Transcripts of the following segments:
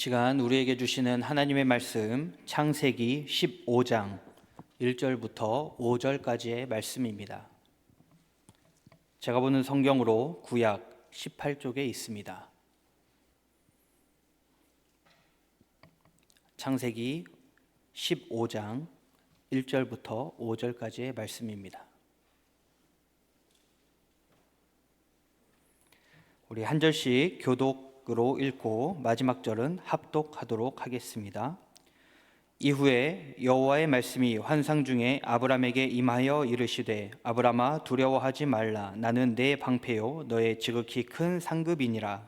시간 우리에게 주시는 하나님의 말씀 창세기 15장 1절부터 5절까지의 말씀입니다. 제가 보는 성경으로 구약 18쪽에 있습니다. 창세기 15장 1절부터 5절까지의 말씀입니다. 우리 한 절씩 교독으로 읽고 마지막 절은 합독하도록 하겠습니다. 이후에 여호와의 말씀이 환상 중에 아브람에게 임하여 이르시되 아브람아 두려워하지 말라. 나는 내 방패요 너의 지극히 큰 상급이니라.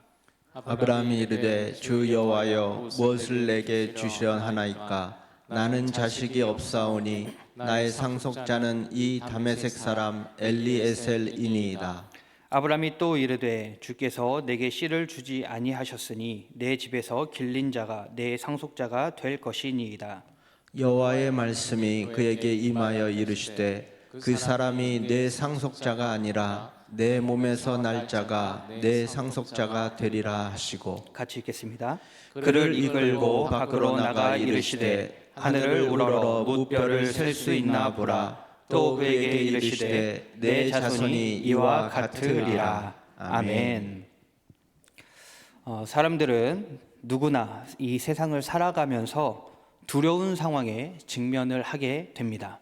아브람이 이르되 주 여호와여 무엇을 내게 주시려하나이까. 나는 자식이 없사오니 나의 상속자는 이 다메섹 사람 엘리에셀이니이다. 아브람이 또 이르되 주께서 내게 씨를 주지 아니하셨으니 내 집에서 길린 자가 내 상속자가 될 것이니이다. 여호와의 말씀이 그에게 임하여 이르시되 그 사람이 내 상속자가 아니라 내 몸에서 날 자가 내 상속자가 되리라 하시고. 같이 읽겠습니다. 그를 이끌고 밖으로 나가 이르시되 하늘을 우러러 무뼈를 셀 수 있나 보라. 또 그에게 이르시되 내 자손이 이와 같으리라. 아멘. 사람들은 누구나 이 세상을 살아가면서 두려운 상황에 직면을 하게 됩니다.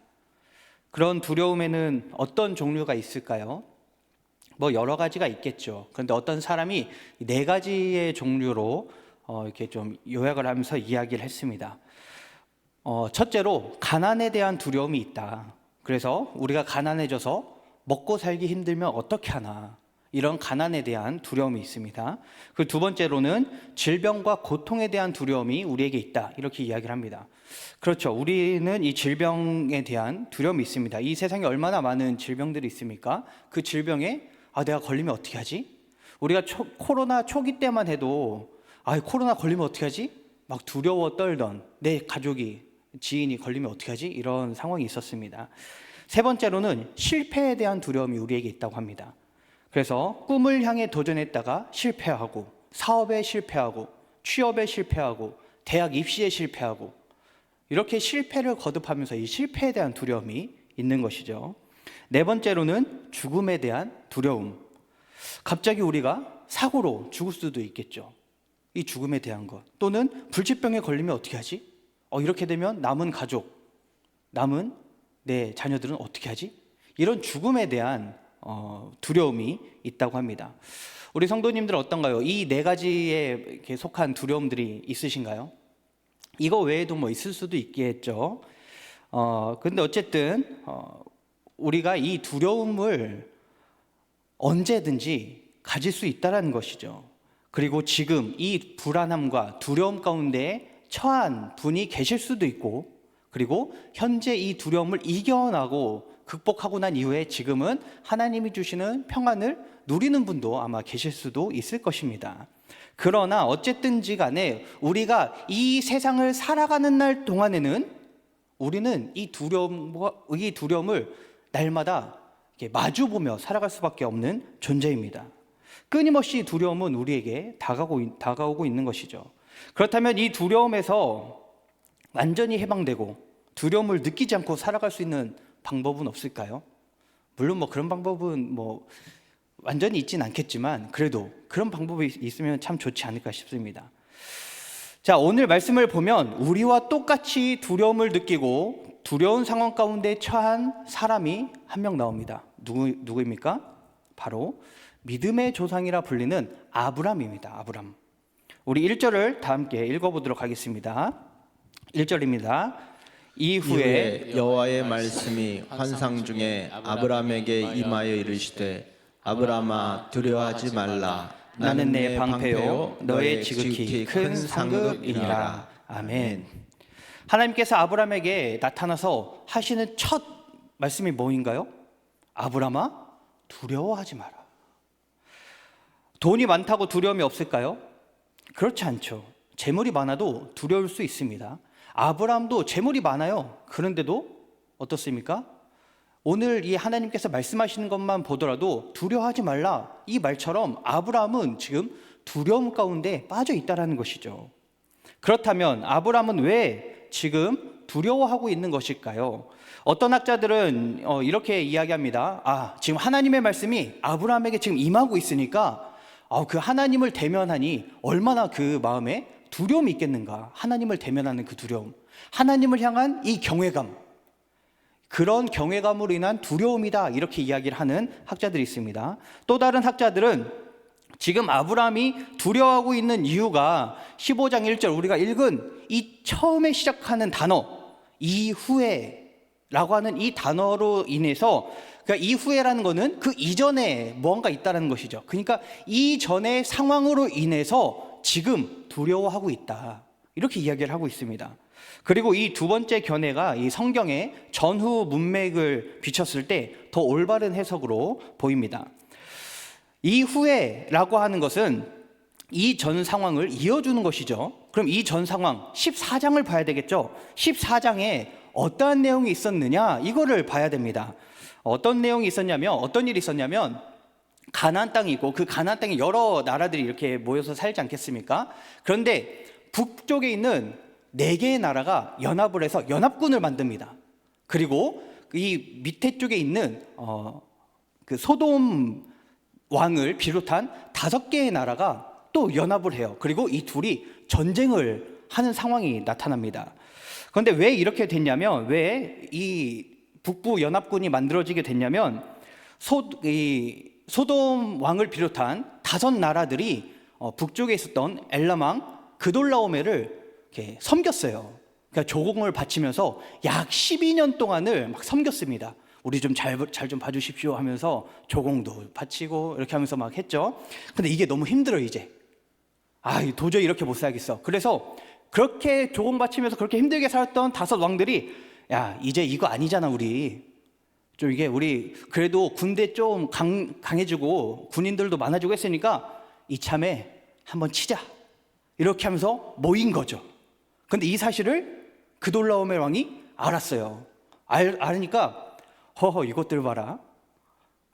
그런 두려움에는 어떤 종류가 있을까요? 여러 가지가 있겠죠. 그런데 어떤 사람이 네 가지의 종류로 이렇게 좀 요약을 하면서 이야기를 했습니다. 첫째로 가난에 대한 두려움이 있다. 그래서 우리가 가난해져서 먹고 살기 힘들면 어떻게 하나, 이런 가난에 대한 두려움이 있습니다. 그 두 번째로는 질병과 고통에 대한 두려움이 우리에게 있다, 이렇게 이야기를 합니다. 그렇죠. 우리는 이 질병에 대한 두려움이 있습니다. 이 세상에 얼마나 많은 질병들이 있습니까? 그 질병에 내가 걸리면 어떻게 하지? 우리가 코로나 초기 때만 해도 코로나 걸리면 어떻게 하지? 막 두려워 떨던 내 가족이, 지인이 걸리면 어떻게 하지? 이런 상황이 있었습니다. 세 번째로는 실패에 대한 두려움이 우리에게 있다고 합니다. 그래서 꿈을 향해 도전했다가 실패하고, 사업에 실패하고, 취업에 실패하고, 대학 입시에 실패하고, 이렇게 실패를 거듭하면서 이 실패에 대한 두려움이 있는 것이죠. 네 번째로는 죽음에 대한 두려움. 갑자기 우리가 사고로 죽을 수도 있겠죠. 이 죽음에 대한 것. 또는 불치병에 걸리면 어떻게 하지? 이렇게 되면 남은 가족, 남은 내 자녀들은 어떻게 하지? 이런 죽음에 대한 두려움이 있다고 합니다. 우리 성도님들은 어떤가요? 이 네 가지에 속한 두려움들이 있으신가요? 이거 외에도 있을 수도 있겠죠. 근데 어쨌든 우리가 이 두려움을 언제든지 가질 수 있다는 것이죠. 그리고 지금 이 불안함과 두려움 가운데 처한 분이 계실 수도 있고, 그리고 현재 이 두려움을 이겨나고 극복하고 난 이후에 지금은 하나님이 주시는 평안을 누리는 분도 아마 계실 수도 있을 것입니다. 그러나 어쨌든지 간에 우리가 이 세상을 살아가는 날 동안에는 우리는 이 두려움을 날마다 마주보며 살아갈 수밖에 없는 존재입니다. 끊임없이 두려움은 우리에게 다가오고 있는 것이죠. 그렇다면 이 두려움에서 완전히 해방되고 두려움을 느끼지 않고 살아갈 수 있는 방법은 없을까요? 물론 그런 방법은 완전히 있진 않겠지만 그래도 그런 방법이 있으면 참 좋지 않을까 싶습니다. 자, 오늘 말씀을 보면 우리와 똑같이 두려움을 느끼고 두려운 상황 가운데 처한 사람이 한 명 나옵니다. 누구입니까? 바로 믿음의 조상이라 불리는 아브람입니다. 아브람. 우리 1절을 다 함께 읽어보도록 하겠습니다. 1절입니다. 이후에 여호와의 말씀이 환상 중에 아브람에게 임하여 이르시되 아브람아 두려워하지 말라. 나는 내 방패요 너의 지극히 큰 상급이니라. 아멘. 하나님께서 아브람에게 나타나서 하시는 첫 말씀이 뭐인가요? 아브람아 두려워하지 마라. 돈이 많다고 두려움이 없을까요? 그렇지 않죠. 재물이 많아도 두려울 수 있습니다. 아브람도 재물이 많아요. 그런데도 어떻습니까? 오늘 이 하나님께서 말씀하시는 것만 보더라도 두려워하지 말라, 이 말처럼 아브람은 지금 두려움 가운데 빠져 있다라는 것이죠. 그렇다면 아브라함은 왜 지금 두려워하고 있는 것일까요? 어떤 학자들은 이렇게 이야기합니다. 지금 하나님의 말씀이 아브라함에게 지금 임하고 있으니까 그 하나님을 대면하니 얼마나 그 마음에 두려움이 있겠는가. 하나님을 대면하는 그 두려움, 하나님을 향한 이 경외감, 그런 경외감으로 인한 두려움이다, 이렇게 이야기를 하는 학자들이 있습니다. 또 다른 학자들은 지금 아브라함이 두려워하고 있는 이유가 15장 1절 우리가 읽은 이 처음에 시작하는 단어 이후에라고 하는 이 단어로 인해서, 그러니까 이후에라는 거는 그 이전에 무언가 있다는 것이죠. 그러니까 이전의 상황으로 인해서 지금 두려워하고 있다, 이렇게 이야기를 하고 있습니다. 그리고 이 두 번째 견해가 이 성경의 전후 문맥을 비췄을 때 더 올바른 해석으로 보입니다. 이후에라고 하는 것은 이 전 상황을 이어주는 것이죠. 그럼 이 전 상황 14장을 봐야 되겠죠. 14장에 어떠한 내용이 있었느냐, 이거를 봐야 됩니다. 어떤 내용이 있었냐면, 어떤 일이 있었냐면, 가나안 땅이 있고 그 가나안 땅에 여러 나라들이 이렇게 모여서 살지 않겠습니까? 그런데 북쪽에 있는 4개의 나라가 연합을 해서 연합군을 만듭니다. 그리고 이 밑에 쪽에 있는 그 소돔 왕을 비롯한 5개의 나라가 또 연합을 해요. 그리고 이 둘이 전쟁을 하는 상황이 나타납니다. 그런데 왜 이렇게 됐냐면, 왜 이 북부 연합군이 만들어지게 됐냐면, 소돔 왕을 비롯한 5나라들이 북쪽에 있었던 엘람 왕 그돌라오메를 이렇게 섬겼어요. 그러니까 조공을 바치면서 약 12년 동안을 막 섬겼습니다. 우리 좀 잘 좀 봐주십시오 하면서 조공도 바치고 이렇게 하면서 막 했죠. 근데 이게 너무 힘들어 이제. 도저히 이렇게 못 살겠어. 그래서 그렇게 조공 바치면서 그렇게 힘들게 살았던 5 왕들이, 야, 이제 이거 아니잖아, 우리 그래도 군대 좀 강해지고 군인들도 많아지고 했으니까 이참에 한번 치자, 이렇게 하면서 모인 거죠. 근데 이 사실을 그돌라오멜 왕이 알았어요. 알으니까 이것들 봐라,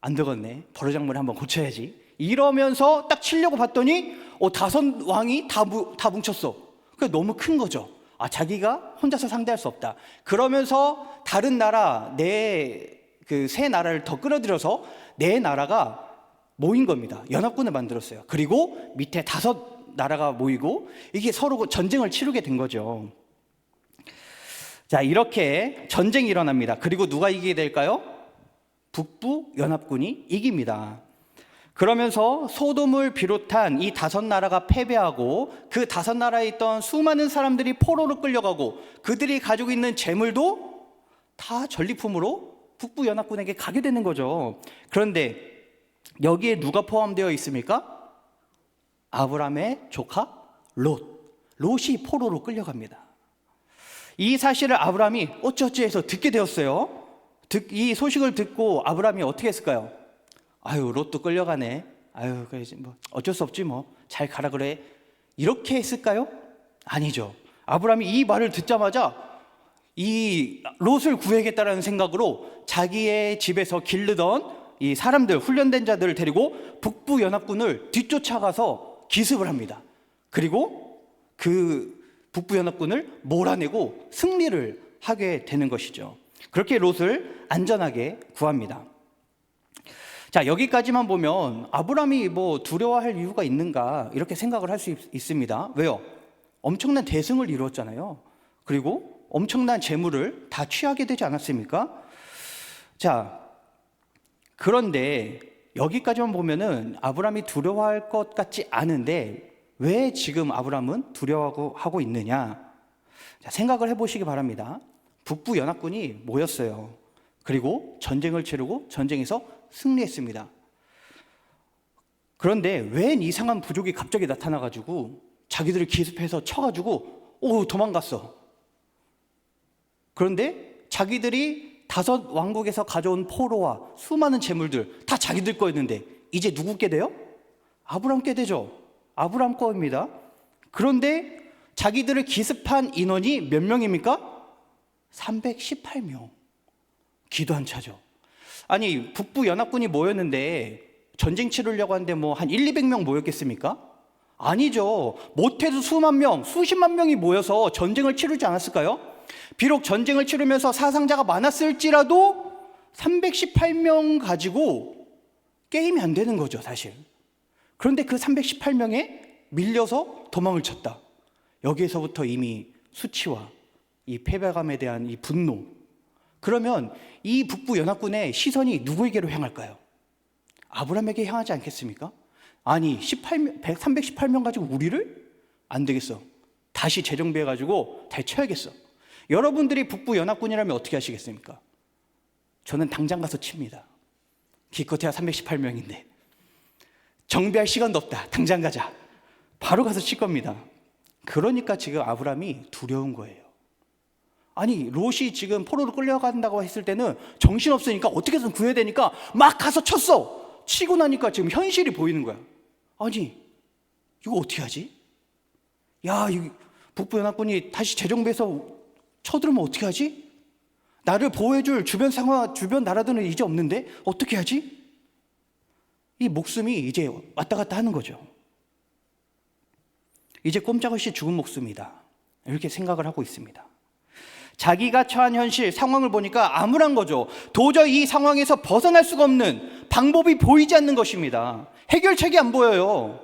안 되겠네, 버르장머리 한번 고쳐야지, 이러면서 딱 치려고 봤더니 5 왕이 다 뭉쳤어. 그러니까 너무 큰 거죠. 자기가 혼자서 상대할 수 없다. 그러면서 다른 나라 세 나라를 더 끌어들여서 4나라가 모인 겁니다. 연합군을 만들었어요. 그리고 밑에 5 나라가 모이고 이게 서로 전쟁을 치르게 된 거죠. 자, 이렇게 전쟁이 일어납니다. 그리고 누가 이기게 될까요? 북부 연합군이 이깁니다. 그러면서 소돔을 비롯한 이 5나라가 패배하고 그 5나라에 있던 수많은 사람들이 포로로 끌려가고 그들이 가지고 있는 재물도 다 전리품으로 북부 연합군에게 가게 되는 거죠. 그런데 여기에 누가 포함되어 있습니까? 아브라함의 조카 롯이 포로로 끌려갑니다. 이 사실을 아브라함이 어찌어찌해서 듣게 되었어요. 이 소식을 듣고 아브라함이 어떻게 했을까요? 롯도 끌려가네. 그래, 뭐 어쩔 수 없지, 뭐 잘 가라 그래, 이렇게 했을까요? 아니죠. 아브라함이 이 말을 듣자마자 이 롯을 구해야겠다라는 생각으로 자기의 집에서 기르던 이 사람들, 훈련된 자들을 데리고 북부 연합군을 뒤쫓아가서 기습을 합니다. 그리고 그 북부 연합군을 몰아내고 승리를 하게 되는 것이죠. 그렇게 롯을 안전하게 구합니다. 자, 여기까지만 보면 아브라함이 뭐 두려워할 이유가 있는가, 이렇게 생각을 할 수 있습니다. 왜요? 엄청난 대승을 이루었잖아요. 그리고 엄청난 재물을 다 취하게 되지 않았습니까? 자, 그런데 여기까지만 보면은 아브라함이 두려워할 것 같지 않은데 왜 지금 아브라함은 두려워하고 있느냐? 자, 생각을 해보시기 바랍니다. 북부 연합군이 모였어요. 그리고 전쟁을 치르고 전쟁에서 승리했습니다. 그런데 웬 이상한 부족이 갑자기 나타나가지고 자기들을 기습해서 쳐가지고 도망갔어. 그런데 자기들이 5 왕국에서 가져온 포로와 수많은 재물들 다 자기들 거였는데 이제 누구 게 돼요? 아브라함 게 되죠. 아브라함 거입니다. 그런데 자기들을 기습한 인원이 몇 명입니까? 318명. 기도 안 차죠. 아니, 북부 연합군이 모였는데 전쟁 치르려고 하는데 뭐 한 1, 200명 모였겠습니까? 아니죠. 못해도 수만 명, 수십만 명이 모여서 전쟁을 치르지 않았을까요? 비록 전쟁을 치르면서 사상자가 많았을지라도 318명 가지고 게임이 안 되는 거죠, 사실. 그런데 그 318명에 밀려서 도망을 쳤다. 여기에서부터 이미 수치와 이 패배감에 대한 이 분노. 그러면 이 북부 연합군의 시선이 누구에게로 향할까요? 아브라함에게 향하지 않겠습니까? 아니 318명 가지고 우리를? 안 되겠어. 다시 재정비해가지고 되쳐야겠어. 여러분들이 북부 연합군이라면 어떻게 하시겠습니까? 저는 당장 가서 칩니다. 기껏해야 318명인데 정비할 시간도 없다. 당장 가자. 바로 가서 칠 겁니다. 그러니까 지금 아브라함이 두려운 거예요. 아니 롯이 지금 포로로 끌려간다고 했을 때는 정신없으니까 어떻게든 구해야 되니까 막 가서 쳤어. 치고 나니까 지금 현실이 보이는 거야. 아니 이거 어떻게 하지? 야, 이 북부 연합군이 다시 재정비해서 쳐들으면 어떻게 하지? 나를 보호해줄 주변 상황, 주변 나라들은 이제 없는데 어떻게 하지? 이 목숨이 이제 왔다 갔다 하는 거죠. 이제 꼼짝없이 죽은 목숨이다. 이렇게 생각을 하고 있습니다. 자기가 처한 현실, 상황을 보니까 암울한 거죠. 도저히 이 상황에서 벗어날 수가 없는 방법이 보이지 않는 것입니다. 해결책이 안 보여요.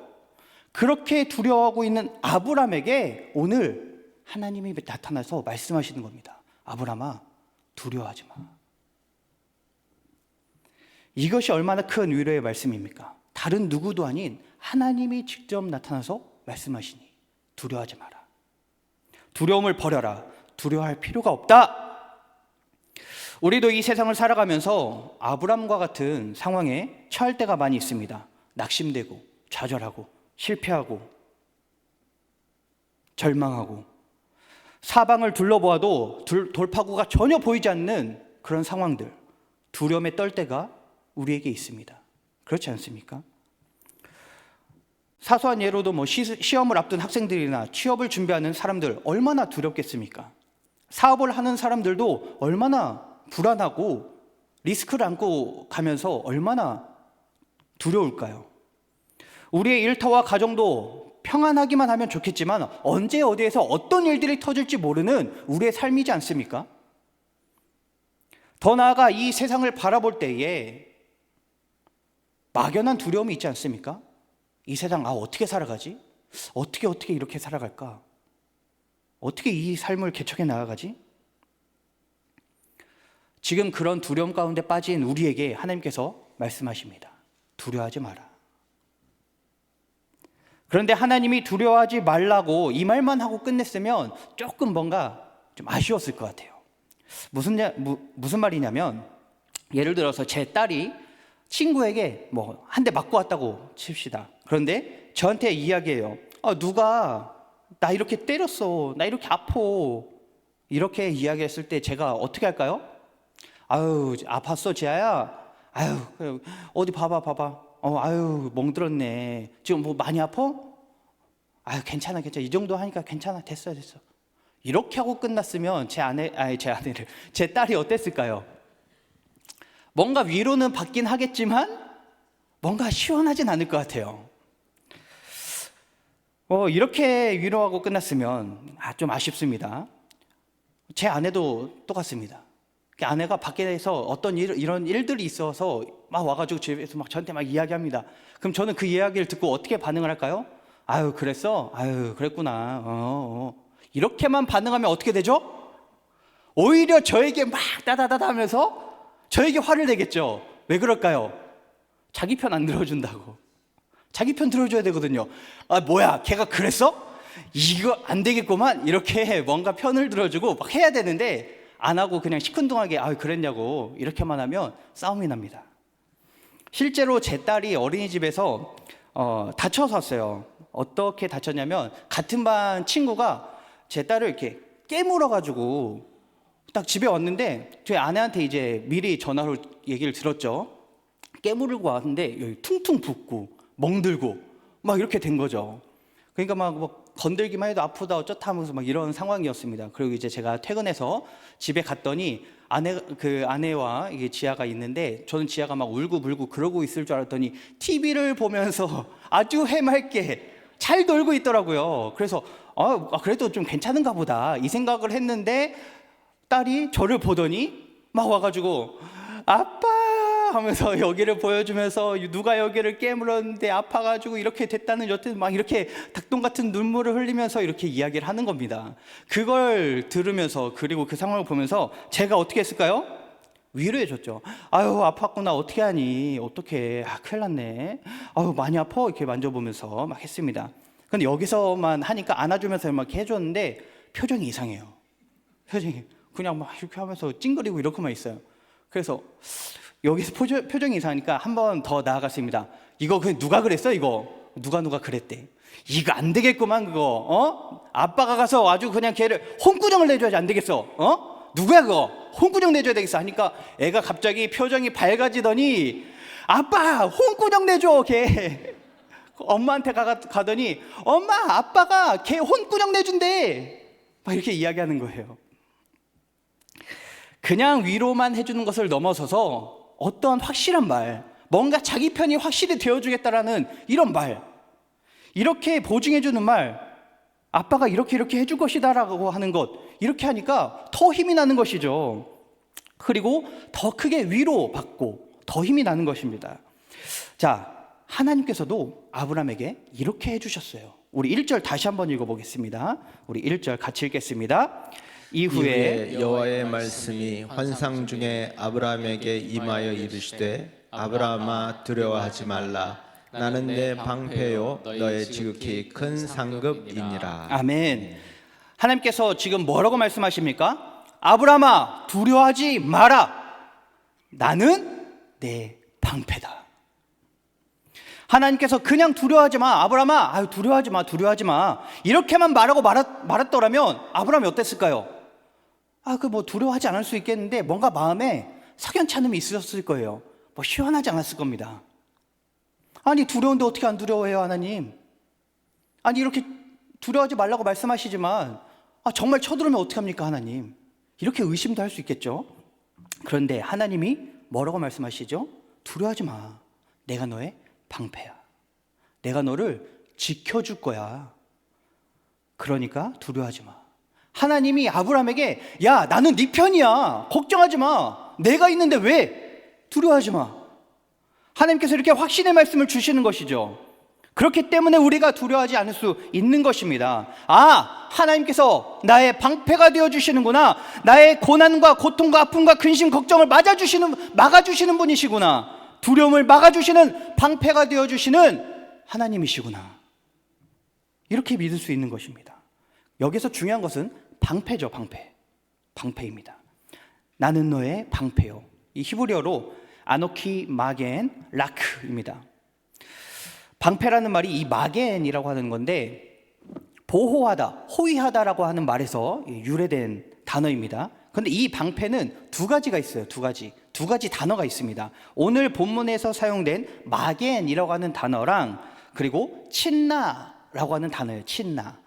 그렇게 두려워하고 있는 아브라함에게 오늘 하나님이 나타나서 말씀하시는 겁니다. 아브라함아, 두려워하지 마. 이것이 얼마나 큰 위로의 말씀입니까? 다른 누구도 아닌 하나님이 직접 나타나서 말씀하시니 두려워하지 마라. 두려움을 버려라. 두려워할 필요가 없다. 우리도 이 세상을 살아가면서 아브라함과 같은 상황에 처할 때가 많이 있습니다. 낙심되고 좌절하고 실패하고 절망하고 사방을 둘러보아도 돌파구가 전혀 보이지 않는 그런 상황들, 두려움에 떨 때가 우리에게 있습니다. 그렇지 않습니까? 사소한 예로도 시험을 앞둔 학생들이나 취업을 준비하는 사람들 얼마나 두렵겠습니까? 사업을 하는 사람들도 얼마나 불안하고 리스크를 안고 가면서 얼마나 두려울까요? 우리의 일터와 가정도 평안하기만 하면 좋겠지만 언제 어디에서 어떤 일들이 터질지 모르는 우리의 삶이지 않습니까? 더 나아가 이 세상을 바라볼 때에 막연한 두려움이 있지 않습니까? 이 세상 어떻게 살아가지? 어떻게 이렇게 살아갈까? 어떻게 이 삶을 개척해 나아가지? 지금 그런 두려움 가운데 빠진 우리에게 하나님께서 말씀하십니다. 두려워하지 마라. 그런데 하나님이 두려워하지 말라고 이 말만 하고 끝냈으면 조금 뭔가 좀 아쉬웠을 것 같아요. 무슨 말이냐면 예를 들어서 제 딸이 친구에게 뭐 한 대 맞고 왔다고 칩시다. 그런데 저한테 이야기해요. 누가 나 이렇게 때렸어. 나 이렇게 아파. 이렇게 이야기했을 때 제가 어떻게 할까요? 아유, 아팠어, 지아야. 아유, 어디 봐봐. 아유, 멍들었네. 지금 뭐 많이 아파? 아유, 괜찮아. 이 정도 하니까 괜찮아. 됐어. 이렇게 하고 끝났으면 제 딸이 어땠을까요? 뭔가 위로는 받긴 하겠지만 뭔가 시원하진 않을 것 같아요. 이렇게 위로하고 끝났으면 좀 아쉽습니다. 제 아내도 똑같습니다. 아내가 밖에서 어떤 이런 일들이 있어서 막 와가지고 집에서 막 저한테 막 이야기합니다. 그럼 저는 그 이야기를 듣고 어떻게 반응을 할까요? 아유, 그랬어? 아유, 그랬구나. 이렇게만 반응하면 어떻게 되죠? 오히려 저에게 막 따다다다 하면서 저에게 화를 내겠죠. 왜 그럴까요? 자기 편 안 들어준다고. 자기 편 들어줘야 되거든요. 뭐야, 걔가 그랬어? 이거 안 되겠구만. 이렇게 뭔가 편을 들어주고 막 해야 되는데 안 하고 그냥 시큰둥하게 그랬냐고 이렇게만 하면 싸움이 납니다. 실제로 제 딸이 어린이집에서 다쳐서 왔어요. 어떻게 다쳤냐면 같은 반 친구가 제 딸을 이렇게 깨물어가지고 딱 집에 왔는데 저희 아내한테 이제 미리 전화로 얘기를 들었죠. 깨물고 왔는데 여기 퉁퉁 붓고 멍들고 막 이렇게 된 거죠. 그러니까 막 건들기만 해도 아프다 어쩌다 하면서 막 이런 상황이었습니다. 그리고 이제 제가 퇴근해서 집에 갔더니 아내와 이게 지아가 있는데 저는 지아가 막 울고불고 그러고 있을 줄 알았더니 TV를 보면서 아주 해맑게 잘 놀고 있더라고요. 그래서 그래도 좀 괜찮은가 보다 이 생각을 했는데 딸이 저를 보더니 막 와가지고 아빠 하면서 여기를 보여주면서 누가 여기를 깨물었는데 아파가지고 이렇게 됐다는 여튼 막 이렇게 닭똥 같은 눈물을 흘리면서 이렇게 이야기를 하는 겁니다. 그걸 들으면서 그리고 그 상황을 보면서 제가 어떻게 했을까요? 위로해 줬죠. 아유 아팠구나 어떻게 하니 어떻게 큰일 났네 아유 많이 아파 이렇게 만져보면서 막 했습니다. 근데 여기서만 하니까 안아주면서 막 이렇게 해줬는데 표정이 이상해요. 표정이 그냥 막 이렇게 하면서 찡그리고 이렇게만 있어요. 그래서 여기서 표정이 이상하니까 한 번 더 나아갔습니다. 이거 그 누가 그랬어 이거 누가 그랬대. 이거 안 되겠구만 그거 아빠가 가서 아주 그냥 걔를 혼꾸정을 내줘야지 안 되겠어. 누구야 그거 혼꾸정 내줘야 되겠어 하니까 애가 갑자기 표정이 밝아지더니 아빠 혼꾸정 내줘 걔. 엄마한테 가더니 엄마 아빠가 걔 혼꾸정 내준대 막 이렇게 이야기하는 거예요. 그냥 위로만 해주는 것을 넘어서서 어떤 확실한 말, 뭔가 자기 편이 확실히 되어주겠다라는 이런 말, 이렇게 보증해주는 말, 아빠가 이렇게 해줄 것이다라고 하는 것, 이렇게 하니까 더 힘이 나는 것이죠. 그리고 더 크게 위로받고 더 힘이 나는 것입니다. 자, 하나님께서도 아브라함에게 이렇게 해주셨어요. 우리 1절 다시 한번 읽어보겠습니다. 우리 1절 같이 읽겠습니다. 이후에 여호와의 말씀이 환상 중에 아브라함에게 임하여 이르시되 아브라함아 두려워하지 말라 나는 내 방패요 너의 지극히 큰 상급이니라. 아멘. 하나님께서 지금 뭐라고 말씀하십니까? 아브라함아 두려워하지 마라 나는 내 방패다. 하나님께서 그냥 두려워하지 마 아브라함아 두려워하지 마 이렇게만 말하고 말았더라면 아브라함이 어땠을까요? 두려워하지 않을 수 있겠는데 뭔가 마음에 석연찮음이 있었을 거예요. 시원하지 않았을 겁니다. 아니 두려운데 어떻게 안 두려워해요 하나님? 아니 이렇게 두려워하지 말라고 말씀하시지만 정말 쳐들어오면 어떡합니까 하나님? 이렇게 의심도 할 수 있겠죠. 그런데 하나님이 뭐라고 말씀하시죠? 두려워하지 마 내가 너의 방패야. 내가 너를 지켜줄 거야. 그러니까 두려워하지 마. 하나님이 아브라함에게 야 나는 네 편이야 걱정하지 마 내가 있는데 왜 두려워하지 마. 하나님께서 이렇게 확신의 말씀을 주시는 것이죠. 그렇기 때문에 우리가 두려워하지 않을 수 있는 것입니다. 하나님께서 나의 방패가 되어주시는구나. 나의 고난과 고통과 아픔과 근심 걱정을 막아주시는 분이시구나. 두려움을 막아주시는 방패가 되어주시는 하나님이시구나. 이렇게 믿을 수 있는 것입니다. 여기서 중요한 것은 방패죠. 방패입니다. 나는 너의 방패요. 이 히브리어로 아노키 마겐 라크입니다. 방패라는 말이 이 마겐이라고 하는 건데 보호하다, 호위하다라고 하는 말에서 유래된 단어입니다. 그런데 이 방패는 두 가지가 있어요. 두 가지 단어가 있습니다. 오늘 본문에서 사용된 마겐이라고 하는 단어랑 그리고 친나라고 하는 단어예요. 친나.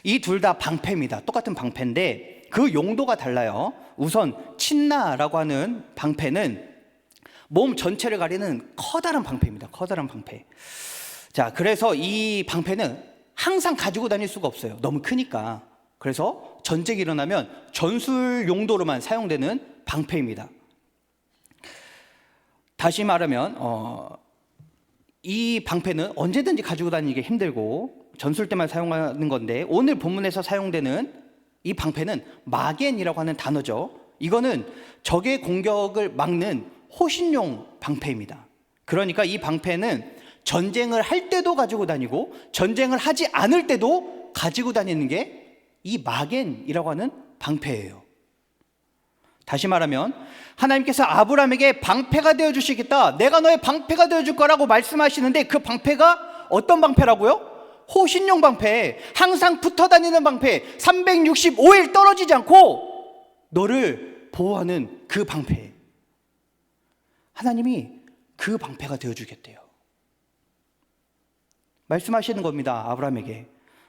이 둘 다 방패입니다. 똑같은 방패인데 그 용도가 달라요. 우선 친나라고 하는 방패는 몸 전체를 가리는 커다란 방패입니다. 커다란 방패. 자, 그래서 이 방패는 항상 가지고 다닐 수가 없어요. 너무 크니까. 그래서 전쟁이 일어나면 전술 용도로만 사용되는 방패입니다. 다시 말하면 이 방패는 언제든지 가지고 다니기 힘들고 전술 때만 사용하는 건데 오늘 본문에서 사용되는 이 방패는 마겐이라고 하는 단어죠. 이거는 적의 공격을 막는 호신용 방패입니다. 그러니까 이 방패는 전쟁을 할 때도 가지고 다니고 전쟁을 하지 않을 때도 가지고 다니는 게 이 마겐이라고 하는 방패예요. 다시 말하면 하나님께서 아브라함에게 방패가 되어주시겠다, 내가 너의 방패가 되어줄 거라고 말씀하시는데 그 방패가 어떤 방패라고요? 호신용 방패, 항상 붙어 다니는 방패, 365일 떨어지지 않고 너를 보호하는 그 방패. 하나님이 그 방패가 되어주겠대요. 말씀하시는 겁니다. 아브라함에게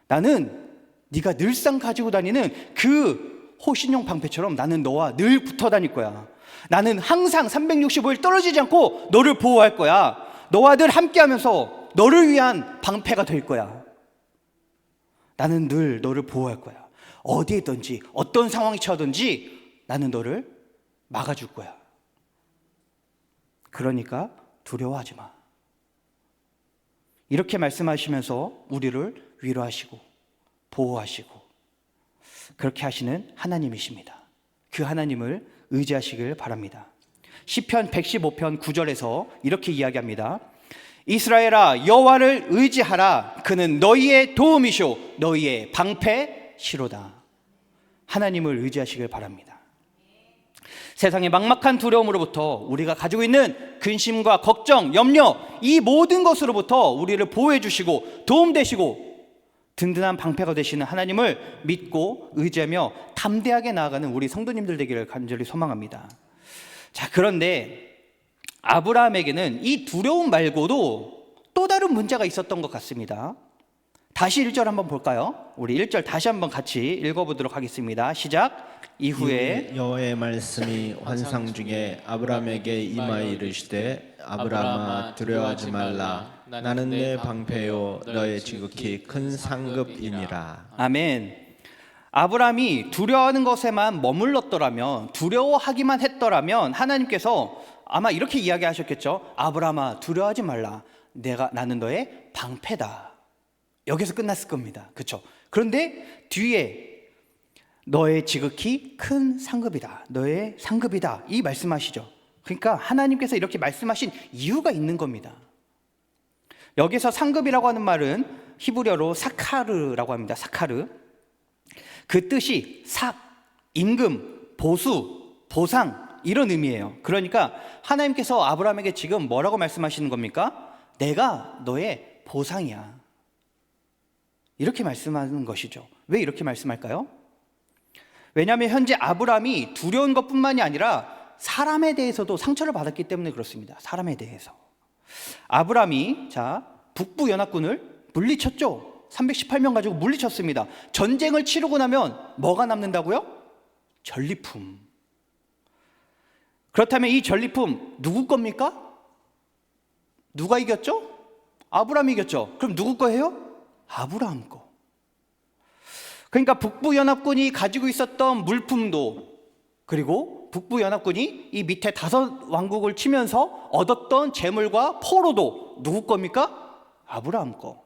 나는 네가 늘상 가지고 다니는 그 호신용 방패처럼 나는 너와 늘 붙어 다닐 거야. 나는 항상 365일 떨어지지 않고 너를 보호할 거야. 너와 늘 함께하면서 너를 위한 방패가 될 거야. 나는 늘 너를 보호할 거야. 어디에 있든지 어떤 상황이 처하든지 나는 너를 막아줄 거야. 그러니까 두려워하지 마. 이렇게 말씀하시면서 우리를 위로하시고 보호하시고 그렇게 하시는 하나님이십니다. 그 하나님을 의지하시길 바랍니다. 시편 115편 9절에서 이렇게 이야기합니다. 이스라엘아 여호와를 의지하라. 그는 너희의 도움이시오 너희의 방패시로다. 하나님을 의지하시길 바랍니다. 세상의 막막한 두려움으로부터 우리가 가지고 있는 근심과 걱정, 염려 이 모든 것으로부터 우리를 보호해 주시고 도움되시고 든든한 방패가 되시는 하나님을 믿고 의지하며 담대하게 나아가는 우리 성도님들 되기를 간절히 소망합니다. 자, 그런데 아브라함에게는 이 두려움 말고도 또 다른 문제가 있었던 것 같습니다. 다시 1절 한번 볼까요? 우리 1절 다시 한번 같이 읽어보도록 하겠습니다. 시작. 이후에 여호와의 말씀이 환상 중에 아브라함에게 임하여 이르시되 아브라함아 두려워하지 말라. 나는 내 방패요 너의 지극히 큰 상급이니라. 아멘. 아브라함이 두려워하는 것에만 머물렀더라면, 두려워하기만 했더라면 하나님께서 아마 이렇게 이야기하셨겠죠. 아브라함아 두려워하지 말라. 나는 너의 방패다. 여기서 끝났을 겁니다. 그렇죠? 그런데 뒤에 너의 지극히 큰 상급이다. 너의 상급이다. 이 말씀하시죠. 그러니까 하나님께서 이렇게 말씀하신 이유가 있는 겁니다. 여기서 상급이라고 하는 말은 히브리어로 사카르라고 합니다. 사카르. 그 뜻이 삭, 임금, 보수, 보상 이런 의미예요. 그러니까 하나님께서 아브라함에게 지금 뭐라고 말씀하시는 겁니까? 내가 너의 보상이야. 이렇게 말씀하는 것이죠. 왜 이렇게 말씀할까요? 왜냐하면 현재 아브라함이 두려운 것뿐만이 아니라 사람에 대해서도 상처를 받았기 때문에 그렇습니다. 사람에 대해서. 아브라함이 북부 연합군을 물리쳤죠. 318명 가지고 물리쳤습니다. 전쟁을 치르고 나면 뭐가 남는다고요? 전리품. 그렇다면 이 전리품 누구 겁니까? 누가 이겼죠? 아브라함이 이겼죠. 그럼 누구 거예요? 아브라함 거. 그러니까 북부 연합군이 가지고 있었던 물품도, 그리고 북부 연합군이 이 밑에 5 왕국을 치면서 얻었던 재물과 포로도 누구 겁니까? 아브라함 거.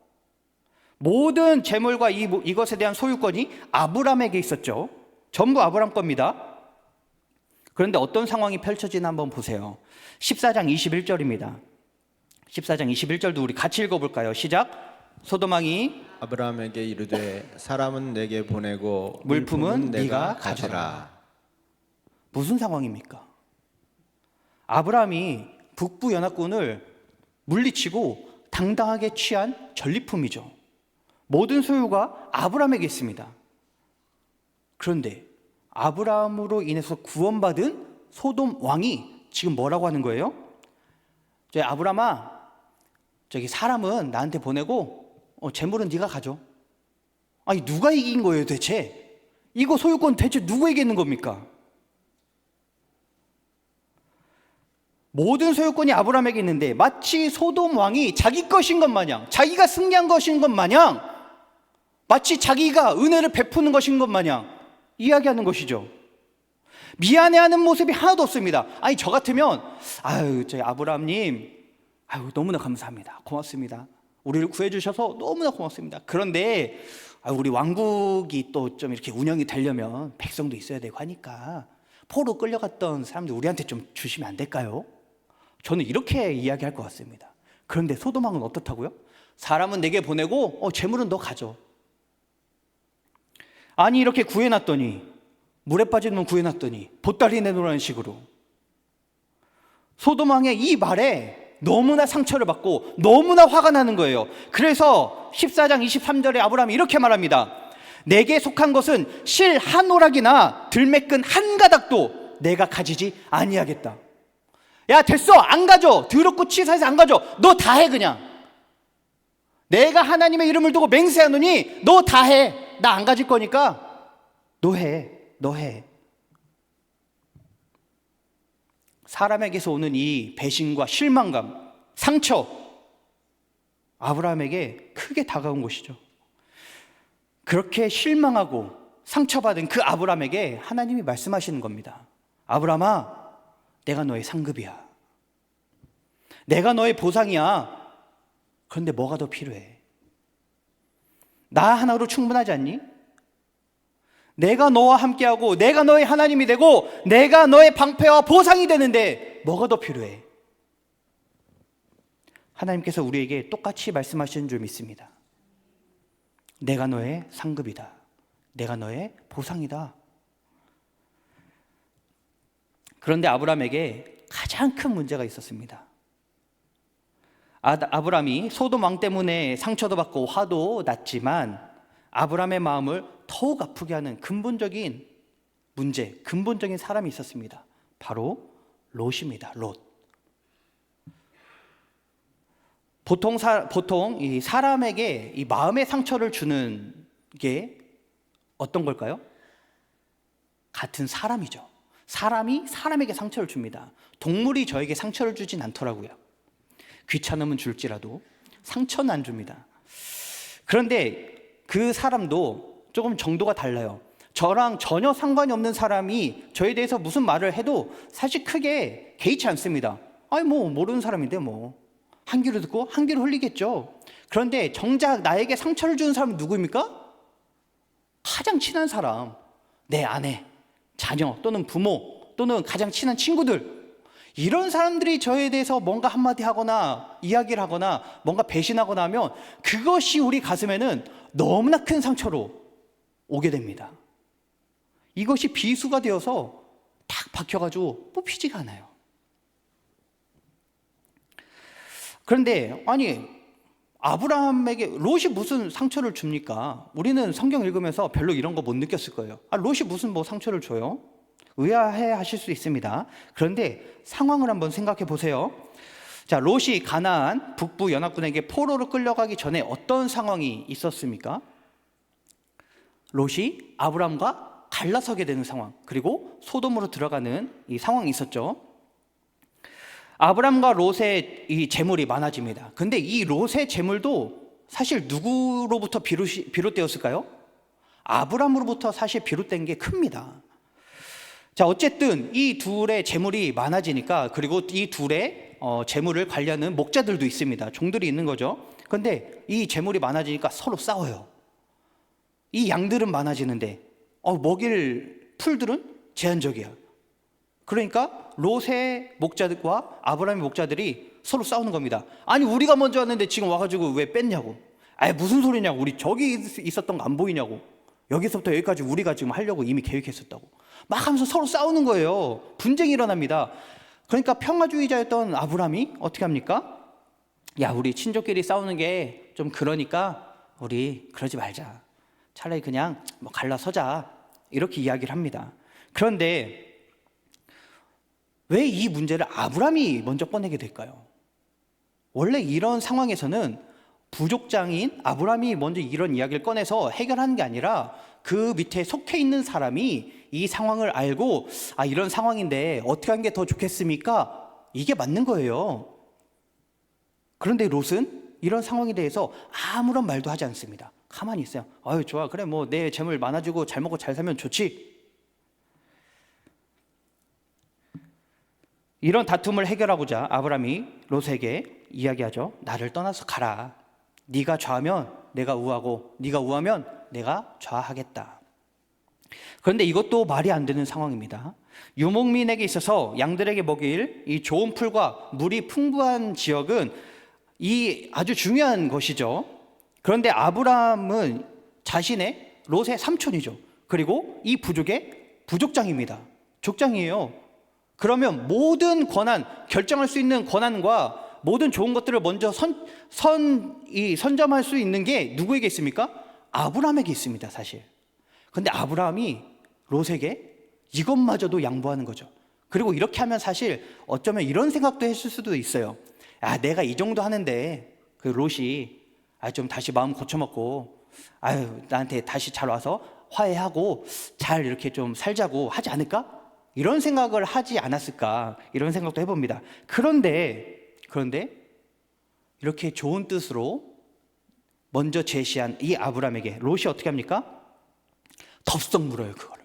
모든 재물과 이것에 대한 소유권이 아브라함에게 있었죠. 전부 아브라함 겁니다. 그런데 어떤 상황이 펼쳐지나 한번 보세요. 14장 21절입니다. 14장 21절도 우리 같이 읽어볼까요? 시작. 소돔왕이 아브라함에게 이르되 사람은 내게 보내고 물품은 네가 가져라. 무슨 상황입니까? 아브라함이 북부 연합군을 물리치고 당당하게 취한 전리품이죠. 모든 소유가 아브라함에게 있습니다. 그런데 아브라함으로 인해서 구원받은 소돔 왕이 지금 뭐라고 하는 거예요? 아브라함아, 사람은 나한테 보내고 재물은 네가 가져. 아니 누가 이긴 거예요 대체? 이거 소유권 대체 누구에게 있는 겁니까? 모든 소유권이 아브라함에게 있는데 마치 소돔 왕이 자기 것인 것 마냥, 자기가 승리한 것인 것 마냥, 마치 자기가 은혜를 베푸는 것인 것 마냥 이야기하는 것이죠. 미안해하는 모습이 하나도 없습니다. 아니 저 같으면 아브라함님 너무나 감사합니다. 고맙습니다. 우리를 구해주셔서 너무나 고맙습니다. 그런데 우리 왕국이 또 좀 이렇게 운영이 되려면 백성도 있어야 되고 하니까 포로 끌려갔던 사람들 우리한테 좀 주시면 안 될까요? 저는 이렇게 이야기할 것 같습니다. 그런데 소돔 왕은 어떻다고요? 사람은 내게 보내고 재물은 너 가져. 아니 이렇게 구해놨더니, 물에 빠진 놈 구해놨더니 보따리 내놓으라는 식으로 소돔 왕의 이 말에 너무나 상처를 받고 너무나 화가 나는 거예요. 그래서 14장 23절에 아브라함이 이렇게 말합니다. 내게 속한 것은 실 한 오락이나 들매끈 한 가닥도 내가 가지지 아니하겠다. 야 됐어, 안 가져. 더럽고 치사해서 안 가져. 너 다 해. 그냥 내가 하나님의 이름을 두고 맹세하노니 너 다 해. 나 안 가질 거니까 너 해. 사람에게서 오는 이 배신과 실망감, 상처, 아브라함에게 크게 다가온 것이죠. 그렇게 실망하고 상처받은 그 아브람에게 하나님이 말씀하시는 겁니다. 아브람아, 내가 너의 상급이야. 내가 너의 보상이야. 그런데 뭐가 더 필요해? 나 하나로 충분하지 않니? 내가 너와 함께하고 내가 너의 하나님이 되고 내가 너의 방패와 보상이 되는데 뭐가 더 필요해? 하나님께서 우리에게 똑같이 말씀하시는 줄 믿습니다. 내가 너의 상급이다. 내가 너의 보상이다. 그런데 아브람에게 가장 큰 문제가 있었습니다. 아브람이 소돔 왕 때문에 상처도 받고 화도 났지만 아브람의 마음을 더욱 아프게 하는 근본적인 문제, 근본적인 사람이 있었습니다. 바로 롯입니다. 롯. 보통 이 사람에게 이 마음의 상처를 주는 게 어떤 걸까요? 같은 사람이죠. 사람이 사람에게 상처를 줍니다. 동물이 저에게 상처를 주진 않더라고요. 귀찮으면 줄지라도 상처는 안 줍니다. 그런데 그 사람도 조금 정도가 달라요. 저랑 전혀 상관이 없는 사람이 저에 대해서 무슨 말을 해도 사실 크게 개의치 않습니다. 아니 뭐 모르는 사람인데 뭐 한 귀로 듣고 한 귀로 흘리겠죠. 그런데 정작 나에게 상처를 주는 사람은 누구입니까? 가장 친한 사람, 내 아내, 자녀 또는 부모 또는 가장 친한 친구들, 이런 사람들이 저에 대해서 뭔가 한마디 하거나 이야기를 하거나 뭔가 배신하거나 하면 그것이 우리 가슴에는 너무나 큰 상처로 오게 됩니다. 이것이 비수가 되어서 탁 박혀가지고 뽑히지가 않아요. 그런데 아니 아브라함에게 롯이 무슨 상처를 줍니까? 우리는 성경 읽으면서 별로 이런 거 못 느꼈을 거예요. 롯이 무슨 뭐 상처를 줘요? 의아해 하실 수 있습니다. 그런데 상황을 한번 생각해 보세요. 자, 롯이 가나안 북부 연합군에게 포로로 끌려가기 전에 어떤 상황이 있었습니까? 롯이 아브람과 갈라서게 되는 상황, 그리고 소돔으로 들어가는 이 상황이 있었죠. 아브람과 롯의 이 재물이 많아집니다. 근데 이 롯의 재물도 사실 누구로부터 비롯되었을까요? 아브람으로부터 사실 비롯된 게 큽니다. 자, 어쨌든 이 둘의 재물이 많아지니까, 그리고 이 둘의 재물을 관리하는 목자들도 있습니다. 종들이 있는 거죠. 그런데 이 재물이 많아지니까 서로 싸워요. 이 양들은 많아지는데 먹일 풀들은 제한적이야. 그러니까 롯의 목자들과 아브라함의 목자들이 서로 싸우는 겁니다. 아니 우리가 먼저 왔는데 지금 와가지고 왜 뺐냐고. 아니 무슨 소리냐고. 우리 저기 있었던 거 안 보이냐고. 여기서부터 여기까지 우리가 지금 하려고 이미 계획했었다고. 막 하면서 서로 싸우는 거예요. 분쟁이 일어납니다. 그러니까 평화주의자였던 아브라함이 어떻게 합니까? 야, 우리 친족끼리 싸우는 게 좀 그러니까 우리 그러지 말자. 차라리 그냥 뭐 갈라서자. 이렇게 이야기를 합니다. 그런데 왜 이 문제를 아브라함이 먼저 꺼내게 될까요? 원래 이런 상황에서는 부족장인 아브라함이 먼저 이런 이야기를 꺼내서 해결하는 게 아니라 그 밑에 속해 있는 사람이 이 상황을 알고 이런 상황인데 어떻게 하는 게 더 좋겠습니까? 이게 맞는 거예요. 그런데 롯은 이런 상황에 대해서 아무런 말도 하지 않습니다. 가만히 있어요. 아유 좋아, 그래 뭐 내 재물 많아지고 잘 먹고 잘 살면 좋지. 이런 다툼을 해결하고자 아브라함이 롯에게 이야기하죠. 나를 떠나서 가라. 네가 좌하면 내가 우하고 네가 우하면 내가 좌하겠다. 그런데 이것도 말이 안 되는 상황입니다. 유목민에게 있어서 양들에게 먹일 이 좋은 풀과 물이 풍부한 지역은 이 아주 중요한 것이죠. 그런데 아브라함은 자신의 롯의 삼촌이죠. 그리고 이 부족의 부족장입니다. 족장이에요. 그러면 모든 권한, 결정할 수 있는 권한과 모든 좋은 것들을 먼저 선점할 수 있는 게 누구에게 있습니까? 아브라함에게 있습니다, 사실. 근데 아브라함이 롯에게 이것마저도 양보하는 거죠. 그리고 이렇게 하면 사실 어쩌면 이런 생각도 했을 수도 있어요. 내가 이 정도 하는데 그 롯이 좀 다시 마음 고쳐먹고 나한테 다시 잘 와서 화해하고 잘 이렇게 좀 살자고 하지 않을까? 이런 생각을 하지 않았을까? 이런 생각도 해봅니다. 그런데 이렇게 좋은 뜻으로 먼저 제시한 이 아브라함에게 롯이 어떻게 합니까? 덥석 물어요. 그거를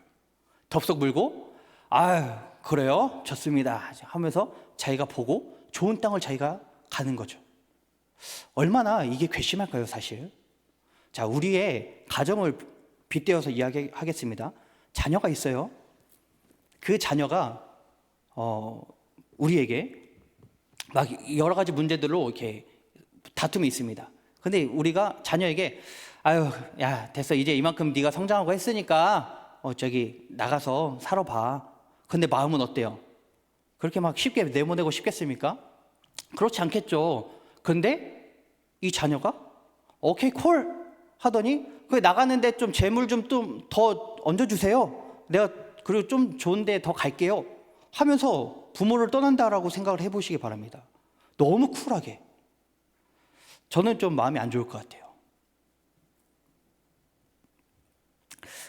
덥석 물고 아유 그래요? 좋습니다 하면서 자기가 보고 좋은 땅을 자기가 가는 거죠. 얼마나 이게 괘씸할까요 사실. 자, 우리의 가정을 빗대어서 이야기하겠습니다. 자녀가 있어요. 그 자녀가 우리에게 막 여러 가지 문제들로 이렇게 다툼이 있습니다. 근데 우리가 자녀에게 아유 야 됐어 이제 이만큼 네가 성장하고 했으니까 저기 나가서 살아봐. 근데 마음은 어때요? 그렇게 막 쉽게 내보내고 싶겠습니까? 그렇지 않겠죠. 근데 이 자녀가 오케이 콜 하더니 그 나가는데 좀 재물 좀 더 얹어주세요. 내가 그리고 좀 좋은데 더 갈게요 하면서 부모를 떠난다라고 생각을 해보시기 바랍니다. 너무 쿨하게. 저는 좀 마음이 안 좋을 것 같아요.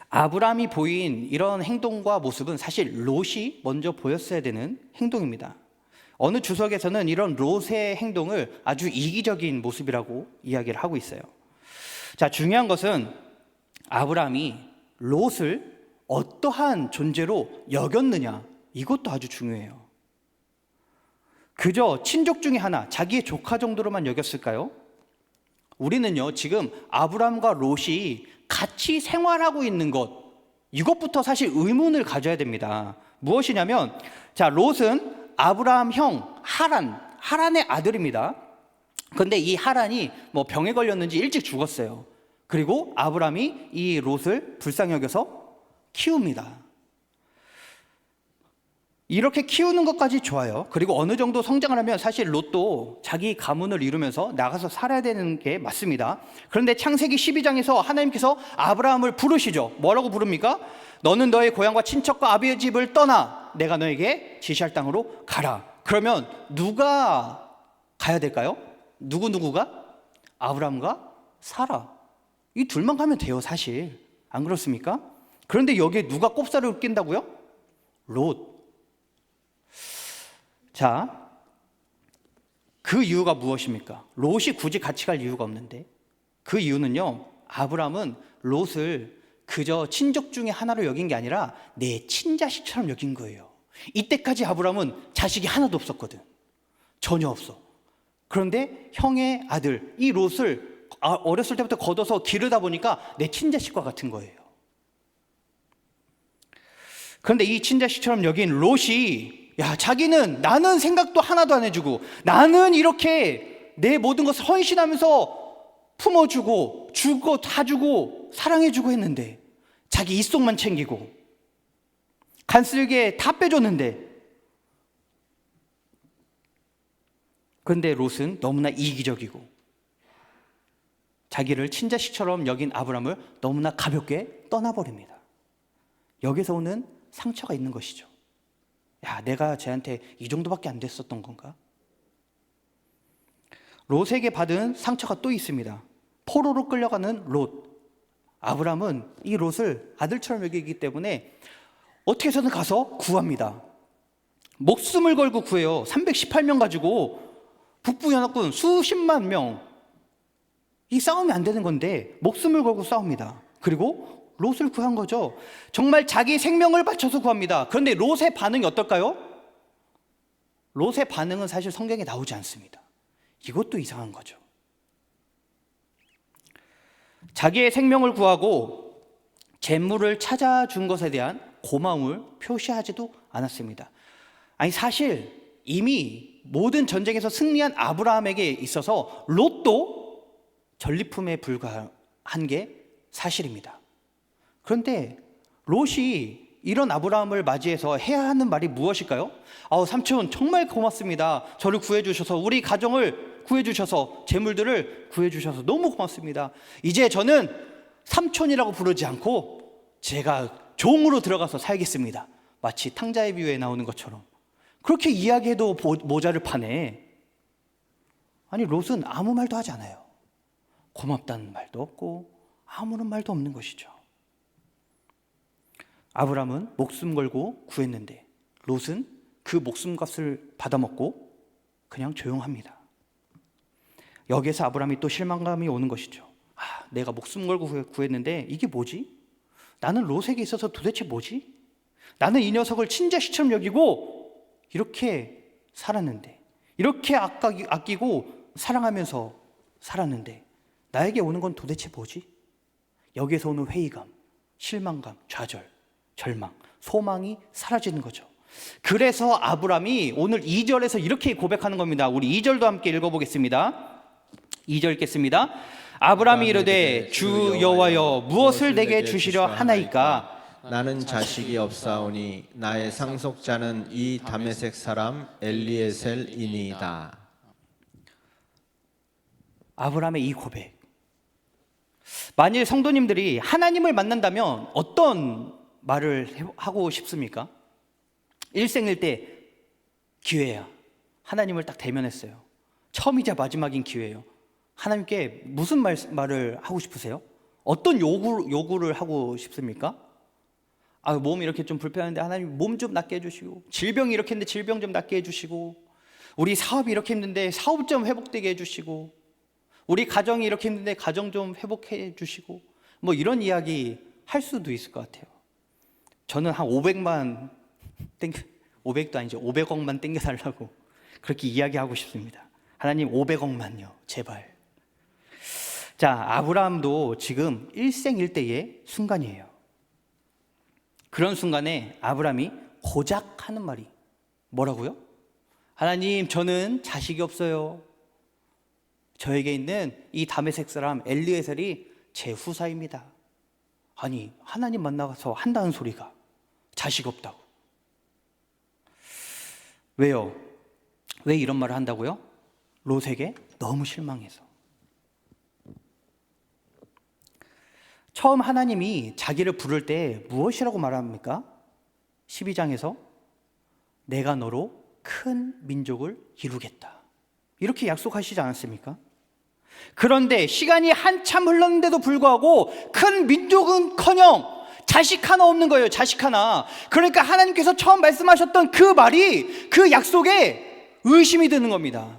아브라함이 보인 이런 행동과 모습은 사실 롯이 먼저 보였어야 되는 행동입니다. 어느 주석에서는 이런 롯의 행동을 아주 이기적인 모습이라고 이야기를 하고 있어요. 자, 중요한 것은 아브라함이 롯을 어떠한 존재로 여겼느냐, 이것도 아주 중요해요. 그저 친족 중에 하나, 자기의 조카 정도로만 여겼을까요? 우리는요 지금 아브라함과 롯이 같이 생활하고 있는 것, 이것부터 사실 의문을 가져야 됩니다. 무엇이냐면, 자, 롯은 아브라함 형 하란의 아들입니다. 근데 이 하란이 뭐 병에 걸렸는지 일찍 죽었어요. 그리고 아브라함이 이 롯을 불쌍히 여겨서 키웁니다. 이렇게 키우는 것까지 좋아요. 그리고 어느 정도 성장을 하면 사실 롯도 자기 가문을 이루면서 나가서 살아야 되는 게 맞습니다. 그런데 창세기 12장에서 하나님께서 아브라함을 부르시죠. 뭐라고 부릅니까? 너는 너의 고향과 친척과 아비의 집을 떠나 내가 너에게 지시할 땅으로 가라. 그러면 누가 가야 될까요? 누구가? 아브라함과 사라. 이 둘만 가면 돼요 사실. 안 그렇습니까? 그런데 여기에 누가 꼽사를 낀다고요? 롯. 자, 그 이유가 무엇입니까? 롯이 굳이 같이 갈 이유가 없는데, 그 이유는요, 아브라함은 롯을 그저 친족 중에 하나로 여긴 게 아니라 내 친자식처럼 여긴 거예요. 이때까지 아브라함은 자식이 하나도 없었거든. 전혀 없어. 그런데 형의 아들 이 롯을 어렸을 때부터 걷어서 기르다 보니까 내 친자식과 같은 거예요. 그런데 이 친자식처럼 여긴 롯이 자기는 나는 생각도 하나도 안 해주고 나는 이렇게 내 모든 것을 헌신하면서 품어주고 주고 다 주고 사랑해주고 했는데, 자기 입속만 챙기고 간쓸게 다 빼줬는데, 그런데 롯은 너무나 이기적이고 자기를 친자식처럼 여긴 아브라함을 너무나 가볍게 떠나버립니다. 여기서 오는 상처가 있는 것이죠. 내가 쟤한테 이 정도밖에 안 됐었던 건가? 롯에게 받은 상처가 또 있습니다. 포로로 끌려가는 롯. 아브라함은 이 롯을 아들처럼 여기기 때문에 어떻게 해서든 가서 구합니다. 목숨을 걸고 구해요. 318명 가지고 북부 연합군 수십만 명, 이 싸움이 안 되는 건데 목숨을 걸고 싸웁니다. 그리고 롯을 구한 거죠. 정말 자기 생명을 바쳐서 구합니다. 그런데 롯의 반응이 어떨까요? 롯의 반응은 사실 성경에 나오지 않습니다. 이것도 이상한 거죠. 자기의 생명을 구하고 재물을 찾아준 것에 대한 고마움을 표시하지도 않았습니다. 아니, 사실 이미 모든 전쟁에서 승리한 아브라함에게 있어서 롯도 전리품에 불과한 게 사실입니다. 그런데 롯이 이런 아브라함을 맞이해서 해야 하는 말이 무엇일까요? 삼촌 정말 고맙습니다. 저를 구해주셔서, 우리 가정을 구해주셔서, 재물들을 구해주셔서 너무 고맙습니다. 이제 저는 삼촌이라고 부르지 않고 제가 종으로 들어가서 살겠습니다. 마치 탕자의 비유에 나오는 것처럼 그렇게 이야기해도 모자를 파네. 아니, 롯은 아무 말도 하지 않아요. 고맙다는 말도 없고 아무런 말도 없는 것이죠. 아브라함은 목숨 걸고 구했는데 롯은 그 목숨값을 받아먹고 그냥 조용합니다. 여기에서 아브라함이 또 실망감이 오는 것이죠. 내가 목숨 걸고 구했는데 이게 뭐지? 나는 롯에게 있어서 도대체 뭐지? 나는 이 녀석을 친자식처럼 여기고 이렇게 살았는데, 이렇게 아끼고 사랑하면서 살았는데 나에게 오는 건 도대체 뭐지? 여기에서 오는 회의감, 실망감, 좌절, 절망, 소망이 사라지는 거죠. 그래서 아브람이 오늘 2절에서 이렇게 고백하는 겁니다. 우리 2절도 함께 읽어보겠습니다. 2절 읽겠습니다. 아브람이 이르되 주 여호와여 무엇을 내게 주시려 하나이까? 나는 자식이 없사오니 나의 상속자는 이 다메섹 사람 엘리에셀이니이다. 아브람의 이 고백, 만일 성도님들이 하나님을 만난다면 어떤 말을 하고 싶습니까? 일생일대 기회야. 하나님을 딱 대면했어요. 처음이자 마지막인 기회예요. 하나님께 무슨 말을 하고 싶으세요? 어떤 요구를 하고 싶습니까? 몸이 이렇게 좀 불편한데 하나님 몸 좀 낫게 해주시고, 질병이 이렇게 했는데 질병 좀 낫게 해주시고, 우리 사업이 이렇게 힘든데 사업 좀 회복되게 해주시고, 우리 가정이 이렇게 힘든데 가정 좀 회복해 주시고, 뭐 이런 이야기 할 수도 있을 것 같아요. 저는 한 500만 500도 아니죠, 500억만 땡겨달라고 그렇게 이야기하고 싶습니다. 하나님 500억만요 제발. 자, 아브라함도 지금 일생일대의 순간이에요. 그런 순간에 아브라함이 고작 하는 말이 뭐라고요? 하나님, 저는 자식이 없어요. 저에게 있는 이 다메섹 사람 엘리에셀이 제 후사입니다. 아니, 하나님 만나서 한다는 소리가 자식 없다고. 왜요? 왜 이런 말을 한다고요? 롯에게 너무 실망해서. 처음 하나님이 자기를 부를 때 무엇이라고 말합니까? 12장에서 내가 너로 큰 민족을 이루겠다, 이렇게 약속하시지 않았습니까? 그런데 시간이 한참 흘렀는데도 불구하고 큰 민족은커녕 자식 하나 없는 거예요. 자식 하나. 그러니까 하나님께서 처음 말씀하셨던 그 말이, 그 약속에 의심이 드는 겁니다.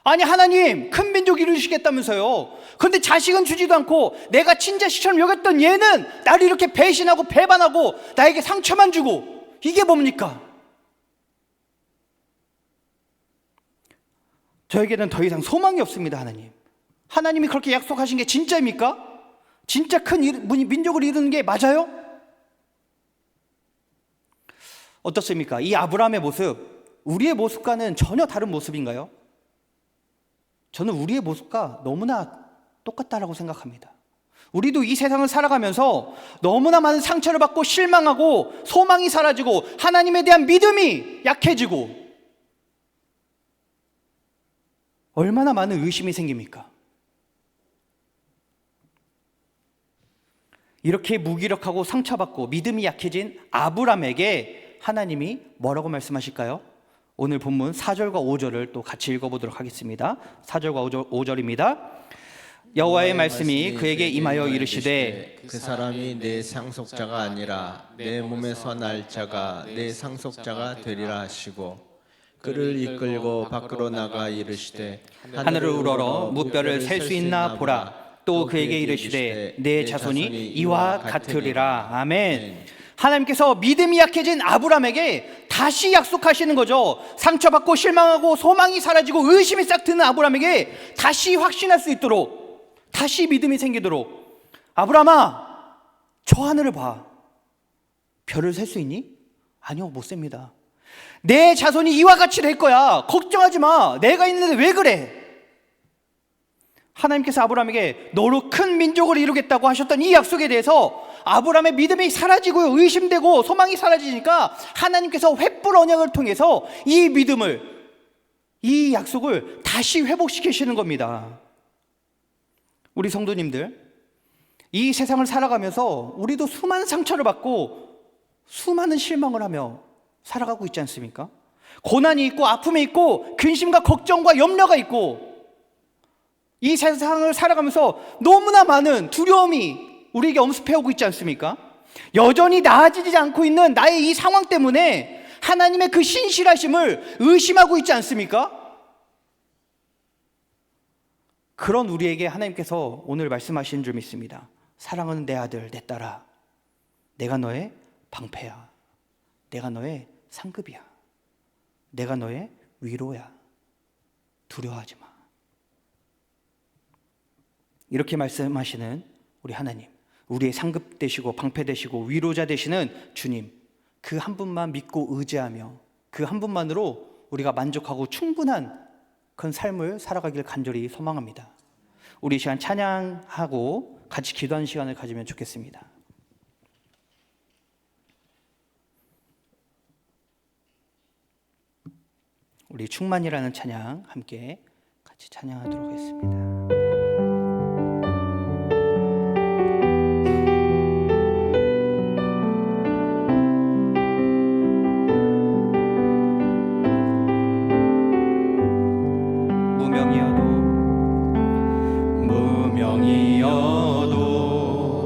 아니, 하나님 큰 민족 이루시겠다면서요. 그런데 자식은 주지도 않고 내가 친자식처럼 여겼던 얘는 나를 이렇게 배신하고 배반하고 나에게 상처만 주고, 이게 뭡니까? 저에게는 더 이상 소망이 없습니다. 하나님, 하나님이 그렇게 약속하신 게 진짜입니까? 진짜 큰 민족을 이루는 게 맞아요? 어떻습니까? 이 아브라함의 모습, 우리의 모습과는 전혀 다른 모습인가요? 저는 우리의 모습과 너무나 똑같다라고 생각합니다. 우리도 이 세상을 살아가면서 너무나 많은 상처를 받고 실망하고 소망이 사라지고 하나님에 대한 믿음이 약해지고 얼마나 많은 의심이 생깁니까? 이렇게 무기력하고 상처받고 믿음이 약해진 아브람에게 하나님이 뭐라고 말씀하실까요? 오늘 본문 4절과 5절을 또 같이 읽어보도록 하겠습니다. 4절과 5절입니다. 여호와의 말씀이 그에게 임하여 이르시되 그 사람이 내 상속자가 아니라 내 몸에서 날 자가 내 상속자가 되리라 하시고, 그를 이끌고 밖으로 나가 이르시되 하늘을 우러러 무뼈를 셀 수 있나 보라. 또 그에게 이르시되 내 자손이 이와 같으리라. 아멘. 하나님께서 믿음이 약해진 아브람에게 다시 약속하시는 거죠. 상처받고 실망하고 소망이 사라지고 의심이 싹 드는 아브람에게 다시 확신할 수 있도록, 다시 믿음이 생기도록, 아브람아, 저 하늘을 봐. 별을 셀 수 있니? 아니요, 못 셉니다. 내 자손이 이와 같이 될 거야. 걱정하지 마. 내가 있는데 왜 그래? 하나님께서 아브람에게 너로 큰 민족을 이루겠다고 하셨던 이 약속에 대해서 아브람의 믿음이 사라지고 의심되고 소망이 사라지니까 하나님께서 횃불 언약을 통해서 이 믿음을, 이 약속을 다시 회복시키시는 겁니다. 우리 성도님들, 이 세상을 살아가면서 우리도 수많은 상처를 받고 수많은 실망을 하며 살아가고 있지 않습니까? 고난이 있고 아픔이 있고 근심과 걱정과 염려가 있고, 이 세상을 살아가면서 너무나 많은 두려움이 우리에게 엄습해오고 있지 않습니까? 여전히 나아지지 않고 있는 나의 이 상황 때문에 하나님의 그 신실하심을 의심하고 있지 않습니까? 그런 우리에게 하나님께서 오늘 말씀하시는 줄 믿습니다. 사랑하는 내 아들, 내 딸아, 내가 너의 방패야. 내가 너의 상급이야. 내가 너의 위로야. 두려워하지 마. 이렇게 말씀하시는 우리 하나님, 우리의 상급 되시고 방패 되시고 위로자 되시는 주님, 그 한 분만 믿고 의지하며 그 한 분만으로 우리가 만족하고 충분한 그런 삶을 살아가길 간절히 소망합니다. 우리 이 시간 찬양하고 같이 기도하는 시간을 가지면 좋겠습니다. 우리 충만이라는 찬양 함께 같이 찬양하도록 하겠습니다. 무명이어도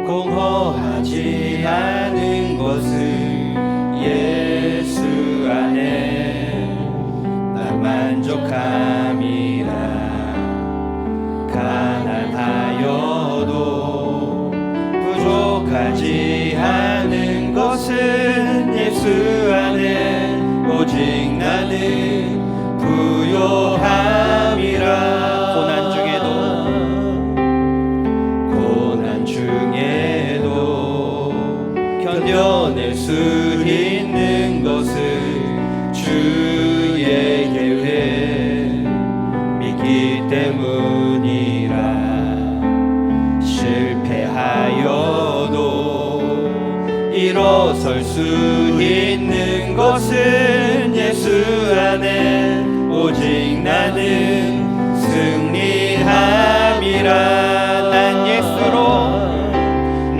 공허하지 않은 것을 예수 안에 난 만족함이라. 가난하여도 부족하지 않은 것은 예수 안에 오직 나는 부요함이라. 고난 중에도 견뎌낼 수 있는 것을 주의 계획 믿기 때문이라. 실패하여도 일어설 수 있는 것은 예수 안에 오직 나는 승리함이라.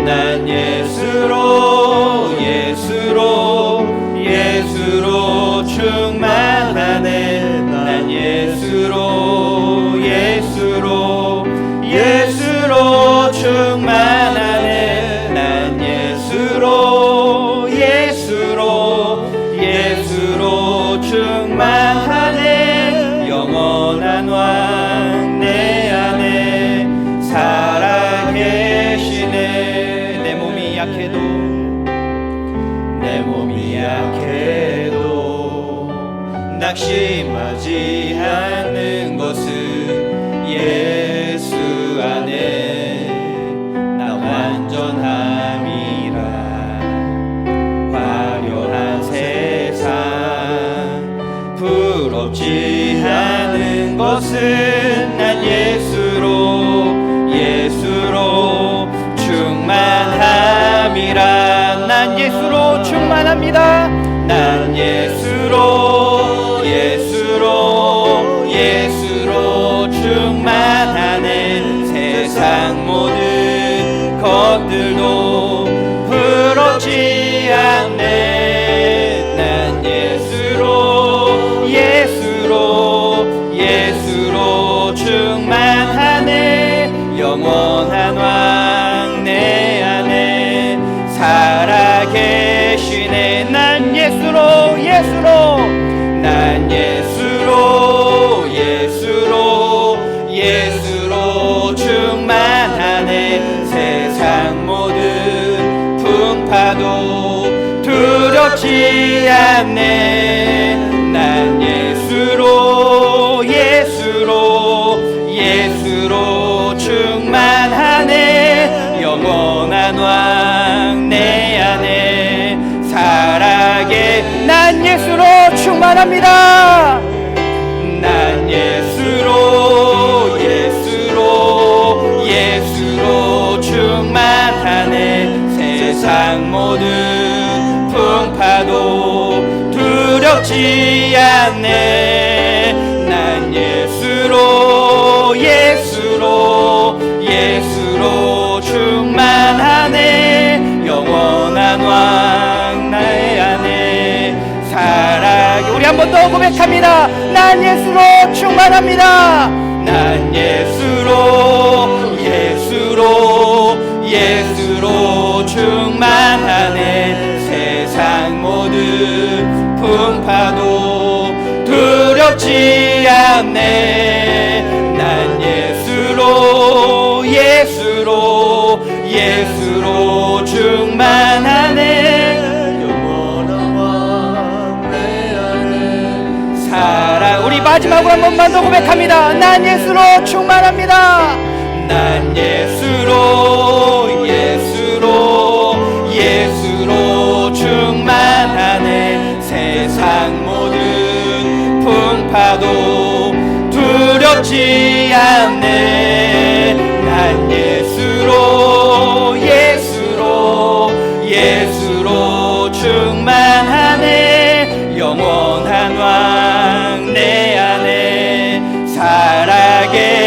난 예수로 충만하네. 난 예수로 충만하네. 난 예수로 충만하네. 영원한 왕 내 안에 살아계시네. 내 몸이 약해도 낙심하지 않는 것은 예수 안에 나 완전함이라. 화려한 세상 부럽지 않은 것은 난 예수로 충만함이라. 난 예수로 충만합니다. 난 예수로 충만하네. 세상 모든 것들도 부럽지 않네. 난 예수로 충만하네. 영원한 왕 내 안에 살아계시네. 난 예수로 충만하네. 세상 모든 풍파도 두렵지 않네. 난 예수로 충만하네. 영원한 왕 내 안에 살아계. 난 예수로 충만합니다. 난 예수로 충만하네. 세상 모든 풍파도 두렵지 않네. 난 예수로 충만하네. 영원한 왕 내 안에 살아계. 우리 한 번 더 고백합니다. 난 예수로 충만합니다. 난 예수로 충만하네. 세상 모든 풍파도 두렵지 않네. 난 마지막으로 한 번만 더 고백합니다. 난 예수로 충만합니다. 난 예수로 예수로 충만하네. 세상 모든 풍파도 두렵지 않네. 난 예수로 충만하네. 영원한 왕 내 안에 살아계시네.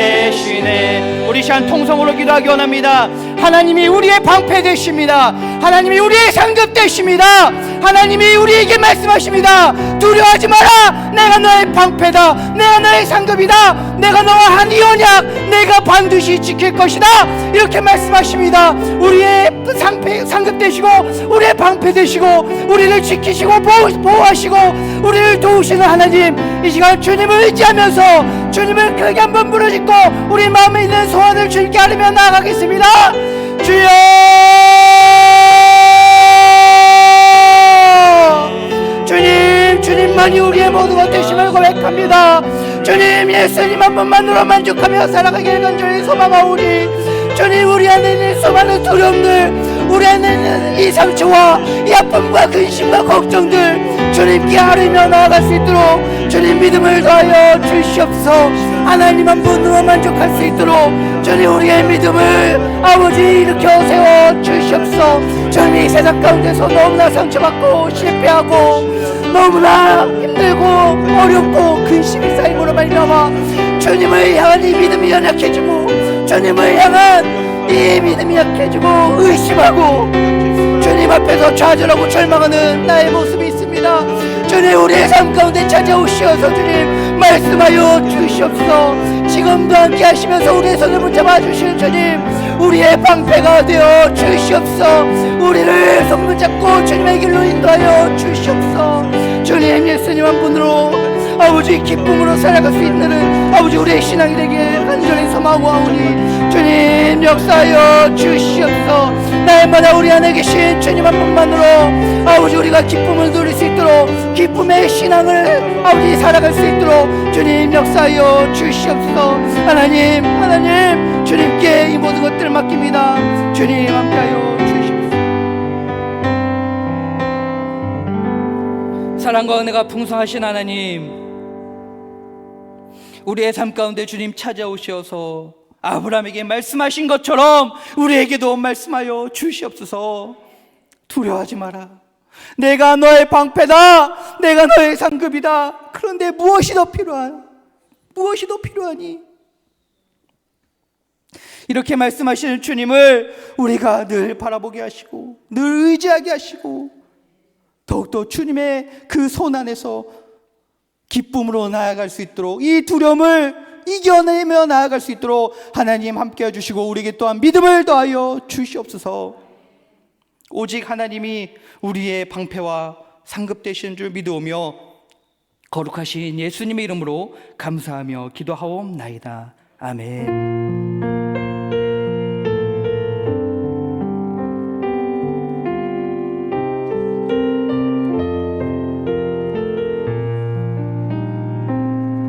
우리 시간 통성으로 기도하기 원합니다. 하나님이 우리의 방패 되십니다. 하나님이 우리의 상급 되십니다. 하나님이 우리에게 말씀하십니다. 두려워하지 마라. 내가 너의 방패다. 내가 너의 상급이다. 내가 너와 한 이 언약 내가 반드시 지킬 것이다. 이렇게 말씀하십니다. 우리의 상급 되시고 우리의 방패 되시고 우리를 지키시고 보호하시고 우리를 도우시는 하나님, 이 시간 주님을 의지하면서 주님을 크게 한번 부르짖고 우리 마음에 있는 소원을 주님께 아뢰며 나아가겠습니다. 주여, 주님만이 우리의 모든 것 되심을 고백합니다. 주님, 예수님 한 분만으로 만족하며 살아가기를 간절히 소망하오니 주님, 우리 안에 있는 수많은 두려움들, 우리 안에 있는 이 상처와 이 아픔과 근심과 걱정들 주님께 아뢰며 나아갈 수 있도록 주님 믿음을 더하여 주시옵소서. 하나님 한 분으로 만족할 수 있도록 주님 우리의 믿음을 아버지 일으켜 세워 주시옵소서. 주님, 이 세상 가운데서 너무나 상처받고 실패하고 너무나 힘들고 어렵고 근심이 쌓임으로 말미암아 주님을 향한 이 믿음이 연약해지고 주님을 향한 이 믿음이 약해지고 의심하고 주님 앞에서 좌절하고 절망하는 나의 모습이 있습니다. 주님, 우리의 삶 가운데 찾아오시어서 주님 말씀하여 주시옵소서. 지금도 함께 하시면서 우리의 손을 붙잡아 주시는 주님, 우리의 방패가 되어 주시옵소서. 우리를 손 붙잡고 주님의 길로 인도하여 주시옵소서. 주님, 예수님 한 분으로 아버지 기쁨으로 살아갈 수 있는 아버지 우리의 신앙이 되길 간절히 소망하고 하오니 주님 역사하여 주시옵소서. 날마다 우리 안에 계신 주님 한 분만으로 아버지 우리가 기쁨을 누릴 수 있도록 기쁨의 신앙을 아버지 살아갈 수 있도록 주님 역사하여 주시옵소서. 하나님 주님께 이 모든 것들을 맡깁니다. 주님 함께하여 주시옵소서. 사랑과 은혜가 풍성하신 하나님, 우리의 삶 가운데 주님 찾아오셔서 아브라함에게 말씀하신 것처럼 우리에게도 말씀하여 주시옵소서. 두려워하지 마라. 내가 너의 방패다. 내가 너의 상급이다. 그런데 무엇이 더 필요하니? 이렇게 말씀하시는 주님을 우리가 늘 바라보게 하시고 늘 의지하게 하시고 더욱더 주님의 그 손 안에서 기쁨으로 나아갈 수 있도록, 이 두려움을 이겨내며 나아갈 수 있도록 하나님 함께 해주시고 우리에게 또한 믿음을 더하여 주시옵소서. 오직 하나님이 우리의 방패와 상급 되시는 줄 믿으오며 거룩하신 예수님의 이름으로 감사하며 기도하옵나이다. 아멘.